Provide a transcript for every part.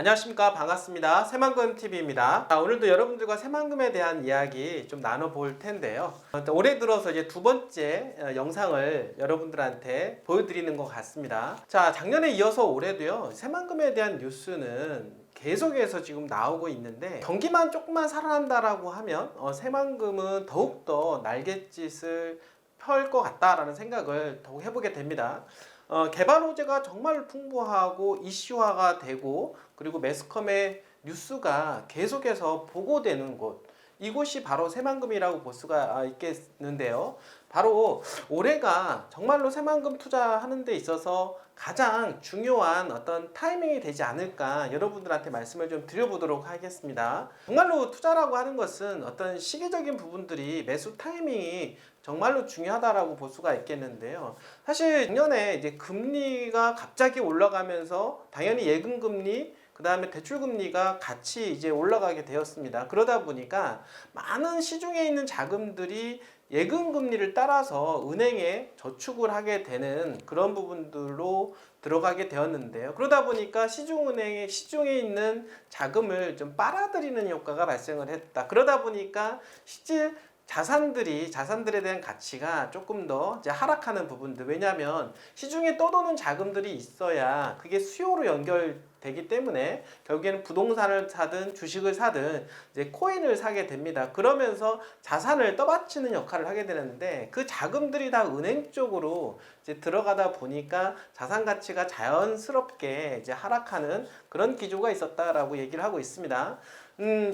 안녕하십니까, 반갑습니다. 새만금TV입니다. 오늘도 여러분들과 새만금에 대한 이야기 좀 나눠볼 텐데요. 올해 들어서 이제 두 번째 영상을 여러분들한테 보여드리는 것 같습니다. 자, 작년에 이어서 올해도요, 새만금에 대한 뉴스는 계속해서 지금 나오고 있는데, 경기만 조금만 살아난다라고 하면 새만금은 더욱더 날갯짓을 펼 것 같다라는 생각을 더욱 해보게 됩니다. 개발 호재가 정말 풍부하고 이슈화가 되고, 그리고 매스컴의 뉴스가 계속해서 보고되는 곳, 이곳이 바로 새만금이라고 볼 수가 있겠는데요. 바로 올해가 정말로 새만금 투자하는 데 있어서 가장 중요한 어떤 타이밍이 되지 않을까, 여러분들한테 말씀을 좀 드려보도록 하겠습니다. 정말로 투자라고 하는 것은 어떤 시기적인 부분들이, 매수 타이밍이 정말로 중요하다라고 볼 수가 있겠는데요. 사실 작년에 이제 금리가 갑자기 올라가면서 당연히 예금금리, 그 다음에 대출금리가 같이 이제 올라가게 되었습니다. 그러다 보니까 많은 시중에 있는 자금들이 예금금리를 따라서 은행에 저축을 하게 되는 그런 부분들로 들어가게 되었는데요. 그러다 보니까 시중에 있는 자금을 좀 빨아들이는 효과가 발생을 했다. 그러다 보니까 실질 자산들에 대한 가치가 조금 더 이제 하락하는 부분들. 왜냐하면 시중에 떠도는 자금들이 있어야 그게 수요로 연결되기 때문에 결국에는 부동산을 사든 주식을 사든 이제 코인을 사게 됩니다. 그러면서 자산을 떠받치는 역할을 하게 되는데, 그 자금들이 다 은행 쪽으로 이제 들어가다 보니까 자산 가치가 자연스럽게 이제 하락하는 그런 기조가 있었다라고 얘기를 하고 있습니다.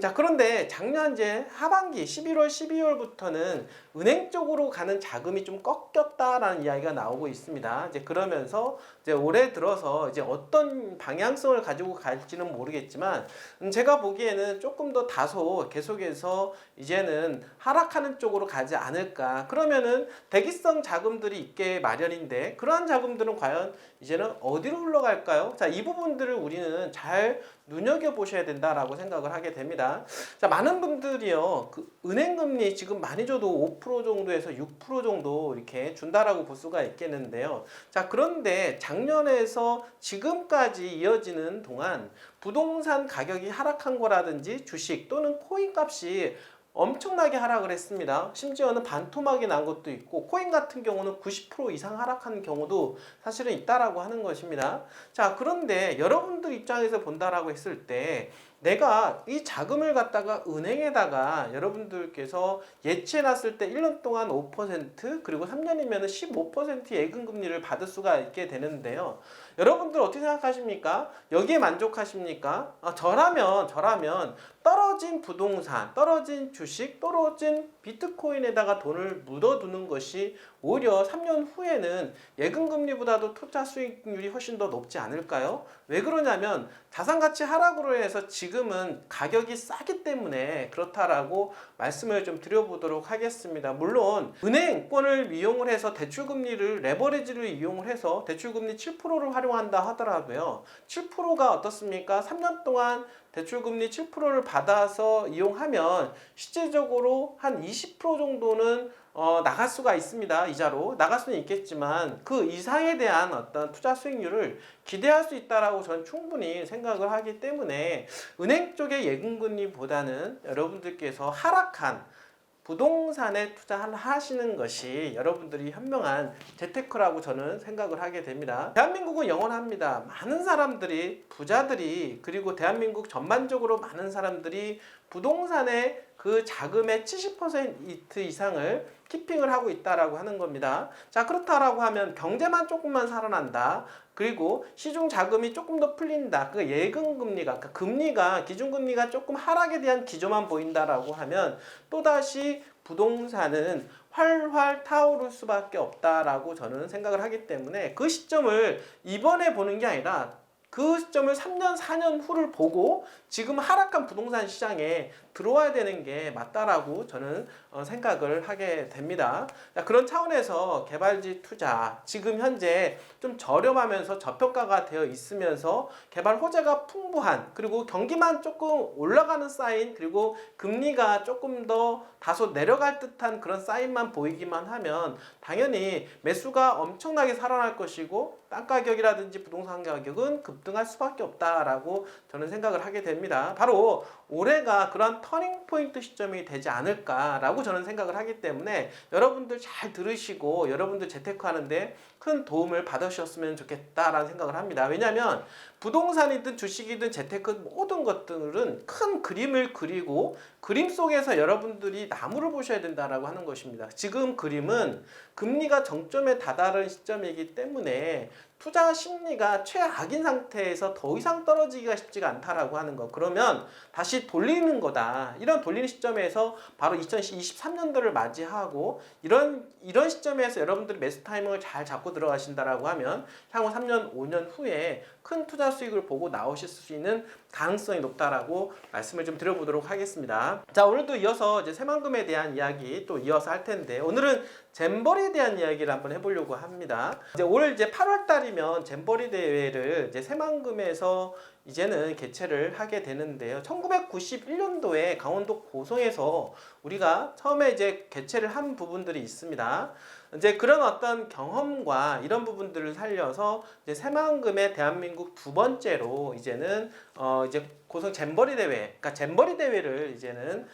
자, 그런데 작년 이제 하반기 11월, 12월부터는 은행 쪽으로 가는 자금이 좀 꺾였다라는 이야기가 나오고 있습니다. 이제 그러면서 이제 올해 들어서 이제 어떤 방향성을 가지고 갈지는 모르겠지만, 제가 보기에는 조금 더 다소 계속해서 이제는 하락하는 쪽으로 가지 않을까. 그러면은 대기성 자금들이 있게 마련인데, 그러한 자금들은 과연 이제는 어디로 흘러갈까요? 자, 이 부분들을 우리는 잘 눈여겨보셔야 된다라고 생각을 하게 됩니다. 자, 많은 분들이요, 그 은행금리 지금 많이 줘도 5% 정도에서 6% 정도 이렇게 준다라고 볼 수가 있겠는데요. 자, 그런데 작년에서 지금까지 이어지는 동안 부동산 가격이 하락한 거라든지 주식 또는 코인 값이 엄청나게 하락을 했습니다. 심지어는 반토막이 난 것도 있고, 코인 같은 경우는 90% 이상 하락하는 경우도 사실은 있다라고 하는 것입니다. 자, 그런데 여러분들 입장에서 본다라고 했을 때, 내가 이 자금을 갖다가 은행에다가 여러분들께서 예치해 놨을 때 1년 동안 5%, 그리고 3년이면 15% 예금금리를 받을 수가 있게 되는데요. 여러분들 어떻게 생각하십니까? 여기에 만족하십니까? 저라면 떨어진 부동산, 떨어진 주식, 떨어진 비트코인에다가 돈을 묻어두는 것이 오히려 3년 후에는 예금금리보다도 투자 수익률이 훨씬 더 높지 않을까요? 왜 그러냐면 자산가치 하락으로 해서 지금은 가격이 싸기 때문에 그렇다라고 말씀을 좀 드려보도록 하겠습니다. 물론 은행권을 이용을 해서 대출금리를, 레버리지를 이용을 해서 대출금리 7%를 활용한다 하더라도요, 7%가 어떻습니까? 3년 동안 대출금리 7%를 받아서 이용하면 실제적으로 한 20% 정도는 나갈 수가 있습니다. 이자로 나갈 수는 있겠지만 그 이상에 대한 어떤 투자 수익률을 기대할 수 있다라고 저는 충분히 생각을 하기 때문에, 은행 쪽의 예금금리보다는 여러분들께서 하락한 부동산에 투자하시는 것이 여러분들이 현명한 재테크라고 저는 생각을 하게 됩니다. 대한민국은 영원합니다. 많은 사람들이, 부자들이, 그리고 대한민국 전반적으로 많은 사람들이 부동산에 그 자금의 70% 이상을 키핑을 하고 있다라고 하는 겁니다. 자, 그렇다라고 하면 경제만 조금만 살아난다, 그리고 시중 자금이 조금 더 풀린다, 그 예금금리가, 그러니까 금리가, 기준금리가 조금 하락에 대한 기조만 보인다라고 하면 또다시 부동산은 활활 타오를 수밖에 없다라고 저는 생각을 하기 때문에, 그 시점을 이번에 보는 게 아니라 그 시점을 3년, 4년 후를 보고 지금 하락한 부동산 시장에 들어와야 되는 게 맞다라고 저는 생각을 하게 됩니다. 그런 차원에서 개발지 투자, 지금 현재 좀 저렴하면서 저평가가 되어 있으면서 개발 호재가 풍부한, 그리고 경기만 조금 올라가는 사인, 그리고 금리가 조금 더 다소 내려갈 듯한 그런 사인만 보이기만 하면 당연히 매수가 엄청나게 살아날 것이고, 땅 가격이라든지 부동산 가격은 급등할 수밖에 없다라고 저는 생각을 하게 됩니다. 바로 올해가 그런 터닝 포인트 시점이 되지 않을까라고 저는 생각을 하기 때문에 여러분들 잘 들으시고 여러분들 재테크 하는데 큰 도움을 받으셨으면 좋겠다라는 생각을 합니다. 왜냐하면 부동산이든 주식이든 재테크 모든 것들은 큰 그림을 그리고 그림 속에서 여러분들이 나무를 보셔야 된다라고 하는 것입니다. 지금 그림은 금리가 정점에 다다른 시점이기 때문에 투자 심리가 최악인 상태에서 더 이상 떨어지기가 쉽지가 않다라고 하는 것. 그러면 다시 돌리는 거다. 이런 돌리는 시점에서 바로 2023년도를 맞이하고 이런 시점에서 여러분들이 매수 타이밍을 잘 잡고 들어가신다라고 하면 향후 3년, 5년 후에 큰 투자 수익을 보고 나오실 수 있는 가능성이 높다라고 말씀을 좀 드려보도록 하겠습니다. 자, 오늘도 이어서 이제 새만금에 대한 이야기 또 이어서 할 텐데 오늘은 잼버리에 대한 이야기를 한번 해보려고 합니다. 이제 올 이제 8월 달이면 잼버리 대회를 이제 새만금에서 이제는 개최를 하게 되는데요. 1991년도에 강원도 고성에서 우리가 처음에 이제 개최를 한 부분들이 있습니다. 이제 그런 어떤 경험과 이런 부분들을 살려서 이제 새만금의 대한민국 두 번째로 이제는 이제 고성 잼버리 대회, 그러니까 잼버리 대회를 이제는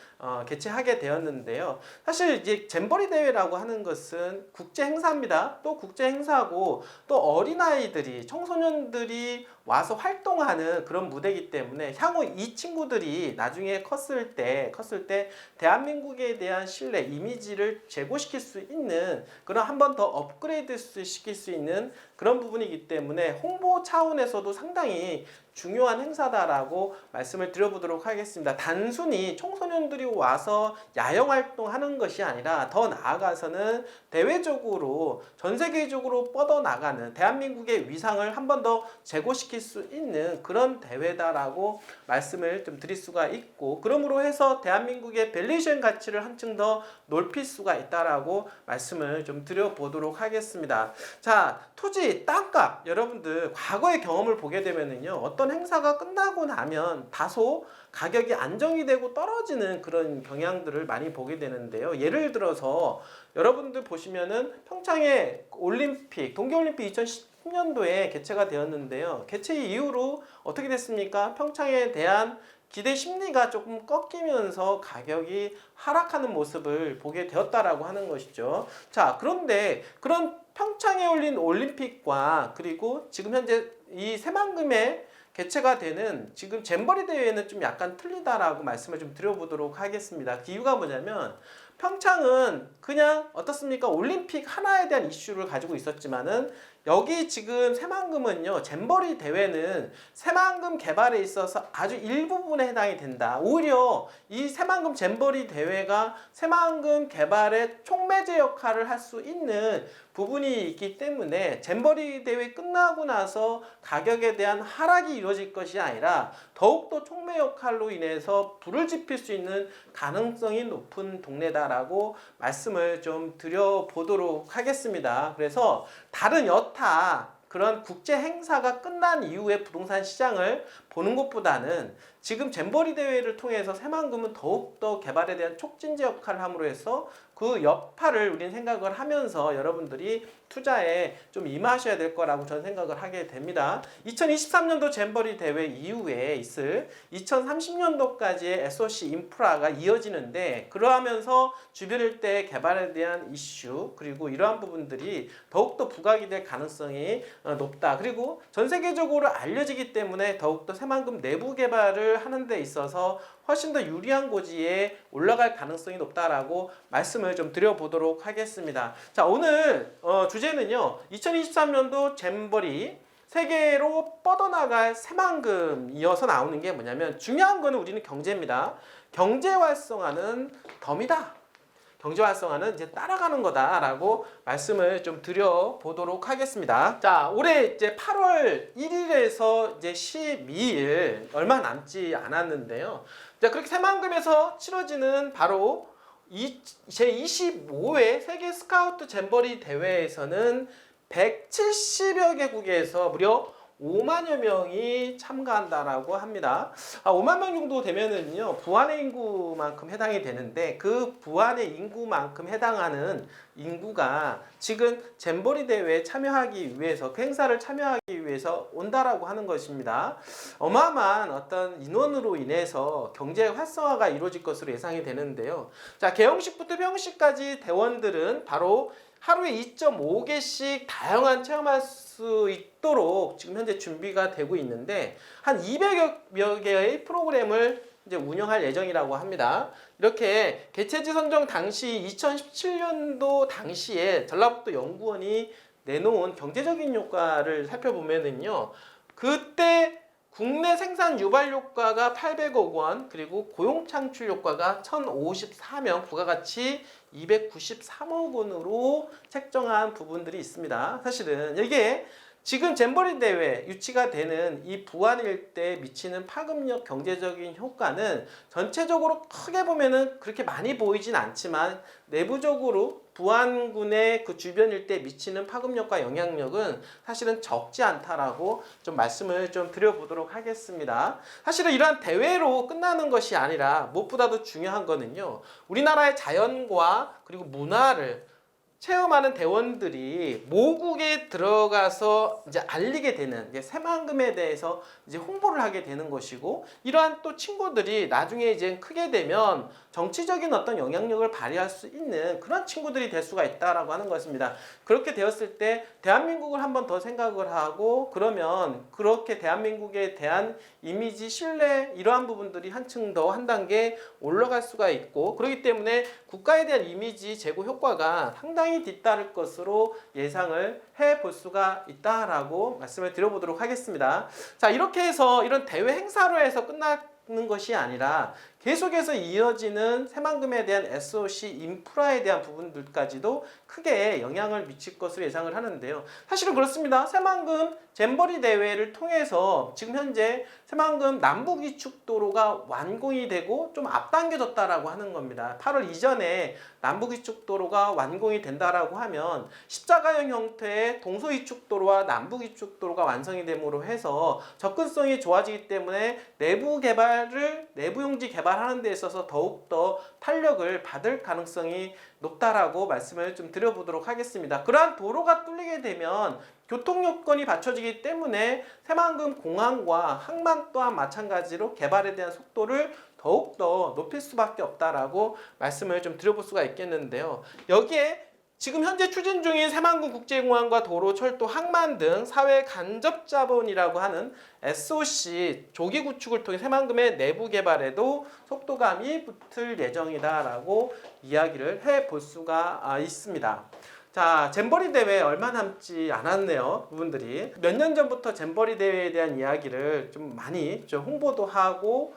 개최하게 되었는데요. 사실 이제 잼버리 대회라고 하는 것은 국제 행사입니다. 또 국제 행사고 또 어린아이들이 청소년들이 와서 활동하는 그런 무대이기 때문에 향후 이 친구들이 나중에 컸을 때 대한민국에 대한 신뢰, 이미지를 제고시킬 수 있는 그런 한 번 더 업그레이드 시킬 수 있는 그런 부분이기 때문에 홍보 차원에서도 상당히 중요한 행사다라고 말씀을 드려보도록 하겠습니다. 단순히 청소년들이 와서 야영 활동하는 것이 아니라 더 나아가서는 대외적으로 전 세계적으로 뻗어나가는 대한민국의 위상을 한 번 더 제고시킬 수 있는 그런 대회다라고 말씀을 좀 드릴 수가 있고, 그러므로 해서 대한민국의 밸류에이션 가치를 한층 더 높일 수가 있다라고 말씀을 좀 드려보도록 하겠습니다. 자, 토지, 땅값, 여러분들 과거의 경험을 보게 되면은요, 어떤 행사가 끝나고 나면 다소 가격이 안정이 되고 떨어지는 그런 경향들을 많이 보게 되는데요. 예를 들어서 여러분들 보시면은 평창의 올림픽, 동계올림픽 2010년도에 개최가 되었는데요. 개최 이후로 어떻게 됐습니까? 평창에 대한 기대 심리가 조금 꺾이면서 가격이 하락하는 모습을 보게 되었다라고 하는 것이죠. 자, 그런데 그런 평창에 열린 올림픽과 그리고 지금 현재 이 새만금에 개최가 되는 지금 잼버리 대회는 좀 약간 틀리다라고 말씀을 좀 드려보도록 하겠습니다. 그 이유가 뭐냐면 평창은 그냥 어떻습니까? 올림픽 하나에 대한 이슈를 가지고 있었지만은 여기 지금 새만금은요, 잼버리 대회는 새만금 개발에 있어서 아주 일부분에 해당이 된다. 오히려 이 새만금 잼버리 대회가 새만금 개발의 촉매제 역할을 할 수 있는 부분이 있기 때문에 잼버리 대회 끝나고 나서 가격에 대한 하락이 이루어질 것이 아니라 더욱더 촉매 역할로 인해서 불을 지필 수 있는 가능성이 높은 동네다라고 말씀을 좀 드려보도록 하겠습니다. 그래서 다른 여타 그런 국제 행사가 끝난 이후에 부동산 시장을 보는 것보다는 지금 잼버리 대회를 통해서 새만금은 더욱더 개발에 대한 촉진제 역할을 함으로 해서 그 여파를 우리는 생각을 하면서 여러분들이 투자에 좀 임하셔야 될 거라고 저는 생각을 하게 됩니다. 2023년도 잼버리 대회 이후에 있을 2030년도까지의 SOC 인프라가 이어지는데, 그러하면서 주변 일대 개발에 대한 이슈 그리고 이러한 부분들이 더욱더 부각이 될 가능성이 높다. 그리고 전 세계적으로 알려지기 때문에 더욱더 새만금 내부 개발을 하는 데 있어서 훨씬 더 유리한 고지에 올라갈 가능성이 높다라고 말씀을 좀 드려보도록 하겠습니다. 자, 오늘 주제는요, 2023년도 잼버리 세계로 뻗어나갈 새만금 이어서 나오는 게 뭐냐면, 중요한 거는 우리는 경제입니다. 경제 활성화는 덤이다. 경제 활성화는 이제 따라가는 거다라고 말씀을 좀 드려보도록 하겠습니다. 자, 올해 이제 8월 1일에서 이제 12일 얼마 남지 않았는데요. 자, 그렇게 새만금에서 치러지는 바로 제25회 세계 스카우트 잼버리 대회에서는 170여 개국에서 무려 5만여 명이 참가한다라고 합니다. 5만 명 정도 되면은요, 부안의 인구만큼 해당이 되는데, 그 부안의 인구만큼 해당하는 인구가 지금 잼버리 대회에 참여하기 위해서, 그 행사를 참여하기 위해서 온다라고 하는 것입니다. 어마어마한 어떤 인원으로 인해서 경제 활성화가 이루어질 것으로 예상이 되는데요. 자, 개영식부터 평식까지 대원들은 바로 하루에 2.5개씩 다양한 체험할 수 있도록 지금 현재 준비가 되고 있는데, 한 200여 개의 프로그램을 이제 운영할 예정이라고 합니다. 이렇게 개최지 선정 당시 2017년도 당시에 전라북도 연구원이 내놓은 경제적인 효과를 살펴보면은요, 그때 국내 생산 유발 효과가 800억 원, 그리고 고용 창출 효과가 1,054명, 부가가치 293억 원으로 책정한 부분들이 있습니다. 사실은 이게 지금 잼버리 대회 유치가 되는 이 부안 일대에 미치는 파급력 경제적인 효과는 전체적으로 크게 보면은 그렇게 많이 보이진 않지만, 내부적으로 부안군의 그 주변 일대에 미치는 파급력과 영향력은 사실은 적지 않다라고 좀 말씀을 좀 드려보도록 하겠습니다. 사실은 이러한 대회로 끝나는 것이 아니라 무엇보다도 중요한 거는요, 우리나라의 자연과 그리고 문화를 체험하는 대원들이 모국에 들어가서 이제 알리게 되는, 이제 새만금에 대해서 이제 홍보를 하게 되는 것이고, 이러한 또 친구들이 나중에 이제 크게 되면 정치적인 어떤 영향력을 발휘할 수 있는 그런 친구들이 될 수가 있다라고 하는 것입니다. 그렇게 되었을 때 대한민국을 한 번 더 생각을 하고, 그러면 그렇게 대한민국에 대한 이미지, 신뢰, 이러한 부분들이 한층 더 한 단계 올라갈 수가 있고, 그렇기 때문에 국가에 대한 이미지 제고 효과가 상당히 뒤따를 것으로 예상을 해볼 수가 있다라고 말씀을 드려보도록 하겠습니다. 자, 이렇게 해서 이런 대회 행사로 해서 끝나는 것이 아니라 계속해서 이어지는 새만금에 대한 SOC 인프라에 대한 부분들까지도 크게 영향을 미칠 것으로 예상을 하는데요. 사실은 그렇습니다. 새만금 잼버리 대회를 통해서 지금 현재 새만금 남부기축도로가 완공이 되고 좀 앞당겨졌다라고 하는 겁니다. 8월 이전에 남부기축도로가 완공이 된다라고 하면 십자가형 형태의 동서이축도로와 남부기축도로가 완성이 됨으로 해서 접근성이 좋아지기 때문에 내부용지 개발하는 데 있어서 더욱더 탄력을 받을 가능성이 높다라고 말씀을 좀 드려보도록 하겠습니다. 그러한 도로가 뚫리게 되면 교통 요건이 받쳐지기 때문에 새만금 공항과 항만 또한 마찬가지로 개발에 대한 속도를 더욱더 높일 수밖에 없다라고 말씀을 좀 드려볼 수가 있겠는데요. 여기에 지금 현재 추진 중인 새만금 국제공항과 도로, 철도, 항만 등 사회 간접 자본이라고 하는 SOC 조기 구축을 통해 새만금의 내부 개발에도 속도감이 붙을 예정이다라고 이야기를 해볼 수가 있습니다. 자, 잼버리 대회 얼마 남지 않았네요. 부분들이 몇 년 전부터 잼버리 대회에 대한 이야기를 좀 많이 좀 홍보도 하고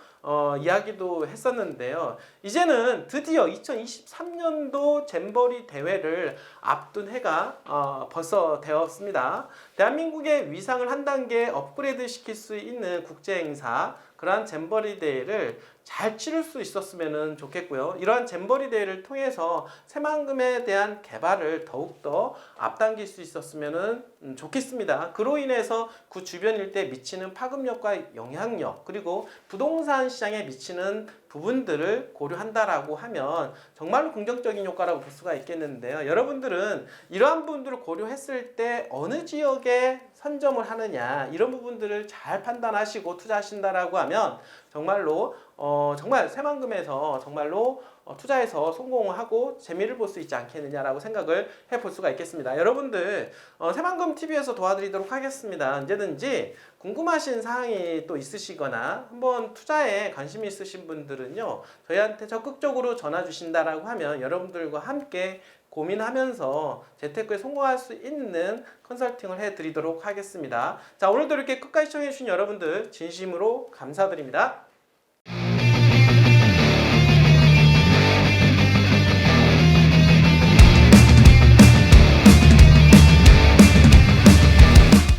이야기도 했었는데요. 이제는 드디어 2023년도 잼버리 대회를 앞둔 해가 벌써 되었습니다. 대한민국의 위상을 한 단계 업그레이드 시킬 수 있는 국제 행사, 그러한 잼버리 대회를 잘 치를 수 있었으면 좋겠고요. 이러한 잼버리 대회를 통해서 새만금에 대한 개발을 더욱더 앞당길 수 있었으면 좋겠습니다. 그로 인해서 그 주변 일대에 미치는 파급력과 영향력, 그리고 부동산 시장에 미치는 부분들을 고려한다라고 하면 정말로 긍정적인 효과라고 볼 수가 있겠는데요. 여러분들은 이러한 부분들을 고려했을 때 어느 지역에 선점을 하느냐, 이런 부분들을 잘 판단하시고 투자하신다라고 하면 정말로 정말 새만금에서 정말로 투자해서 성공하고 재미를 볼 수 있지 않겠느냐라고 생각을 해볼 수가 있겠습니다. 여러분들 새만금 TV에서 도와드리도록 하겠습니다. 언제든지 궁금하신 사항이 또 있으시거나 한번 투자에 관심이 있으신 분들은요, 저희한테 적극적으로 전화 주신다라고 하면 여러분들과 함께 고민하면서 재테크에 성공할 수 있는 컨설팅을 해드리도록 하겠습니다. 자, 오늘도 이렇게 끝까지 시청해주신 여러분들 진심으로 감사드립니다.